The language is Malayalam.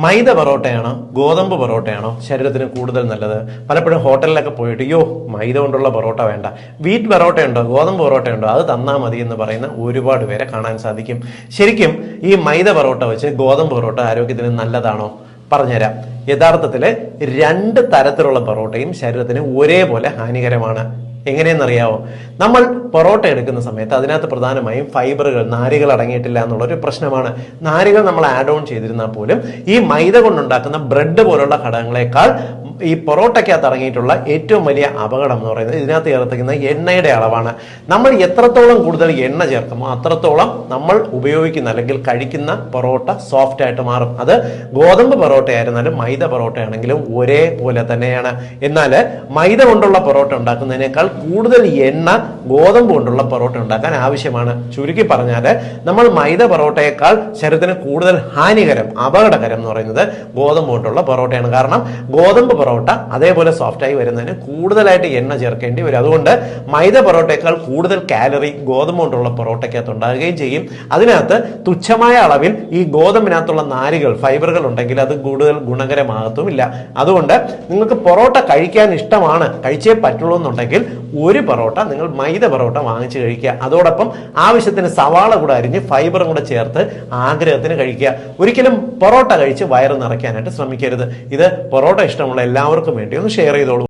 മൈദ പൊറോട്ടയാണോ ഗോതമ്പ് പൊറോട്ടയാണോ ശരീരത്തിന് കൂടുതൽ നല്ലത്? പലപ്പോഴും ഹോട്ടലിലൊക്കെ പോയിട്ട് മൈദ കൊണ്ടുള്ള പൊറോട്ട വേണ്ട, വീറ്റ് പൊറോട്ടയുണ്ടോ ഗോതമ്പ് പൊറോട്ടയുണ്ടോ അത് തന്നാൽ മതി എന്ന് പറയുന്ന ഒരുപാട് പേരെ കാണാൻ സാധിക്കും. ശരിക്കും ഈ മൈദ പൊറോട്ട വെച്ച് ഗോതമ്പ് പൊറോട്ട ആരോഗ്യത്തിന് നല്ലതാണോ? പറഞ്ഞുതരാം. യഥാർത്ഥത്തില് രണ്ട് തരത്തിലുള്ള പൊറോട്ടയും ശരീരത്തിന് ഒരേപോലെ ഹാനികരമാണ്. എങ്ങനെയെന്നറിയാവോ? നമ്മൾ പൊറോട്ട എടുക്കുന്ന സമയത്ത് അതിനകത്ത് പ്രധാനമായും ഫൈബറുകൾ, നാരുകൾ അടങ്ങിയിട്ടില്ല എന്നുള്ളൊരു പ്രശ്നമാണ്. നാരുകൾ നമ്മൾ ആഡ് ഓൺ ചെയ്തിരുന്നാൽ പോലും ഈ മൈദ കൊണ്ടുണ്ടാക്കുന്ന ബ്രെഡ് പോലുള്ള ഘടകങ്ങളെക്കാൾ ഈ പൊറോട്ടയ്ക്കകത്ത് അടങ്ങിയിട്ടുള്ള ഏറ്റവും വലിയ അപകടം എന്ന് പറയുന്നത് ഇതിനകത്ത് ചേർത്തിരിക്കുന്ന എണ്ണയുടെ അളവാണ്. നമ്മൾ എത്രത്തോളം കൂടുതൽ എണ്ണ ചേർക്കുമോ അത്രത്തോളം നമ്മൾ ഉപയോഗിക്കുന്ന അല്ലെങ്കിൽ കഴിക്കുന്ന പൊറോട്ട സോഫ്റ്റ് ആയിട്ട് മാറും. അത് ഗോതമ്പ് പൊറോട്ട ആയിരുന്നാലും മൈദ പൊറോട്ട ആണെങ്കിലും ഒരേപോലെ തന്നെയാണ്. എന്നാൽ മൈദ കൊണ്ടുള്ള പൊറോട്ട ഉണ്ടാക്കുന്നതിനേക്കാൾ കൂടുതൽ എണ്ണ ഗോതമ്പ് കൊണ്ടുള്ള പൊറോട്ട ഉണ്ടാക്കാൻ ആവശ്യമാണ്. ചുരുക്കി പറഞ്ഞാൽ നമ്മൾ മൈദ പൊറോട്ടയേക്കാൾ ശരീരത്തിന് കൂടുതൽ ഹാനികരം, അപകടകരം എന്ന് പറയുന്നത് ഗോതമ്പ് കൊണ്ടുള്ള പൊറോട്ടയാണ്. കാരണം ഗോതമ്പ് പൊറോട്ട അതേപോലെ സോഫ്റ്റായി വരുന്നതിന് കൂടുതലായിട്ട് എണ്ണ ചേർക്കേണ്ടി വരും. അതുകൊണ്ട് മൈദ പൊറോട്ടയേക്കാൾ കൂടുതൽ കാലറി ഗോതമ്പ് കൊണ്ടുള്ള പൊറോട്ടയ്ക്കകത്ത് ഉണ്ടാകുകയും ചെയ്യും. അതിനകത്ത് തുച്ഛമായ അളവിൽ ഈ ഗോതമ്പിനകത്തുള്ള നാരുകൾ, ഫൈബറുകൾ ഉണ്ടെങ്കിൽ അത് കൂടുതൽ ഗുണകരമാകത്തുമില്ല. അതുകൊണ്ട് നിങ്ങൾക്ക് പൊറോട്ട കഴിക്കാൻ ഇഷ്ടമാണ്, കഴിച്ചേ പറ്റുള്ളൂ എന്നുണ്ടെങ്കിൽ ഒരു പൊറോട്ട നിങ്ങൾ മൈദ പൊറോട്ട വാങ്ങിച്ച് കഴിക്കുക. അതോടൊപ്പം ആവശ്യത്തിന് സവാള കൂടെ അരിഞ്ഞ് ഫൈബറും കൂടെ ചേർത്ത് ആഗ്രഹത്തിന് കഴിക്കുക. ഒരിക്കലും പൊറോട്ട കഴിച്ച് വയറ് നിറയ്ക്കാനായിട്ട് ശ്രമിക്കരുത്. ഇത് പൊറോട്ട ഇഷ്ടമുള്ള എല്ലാവർക്കും വേണ്ടി ഒന്ന് ഷെയർ ചെയ്തോളൂ.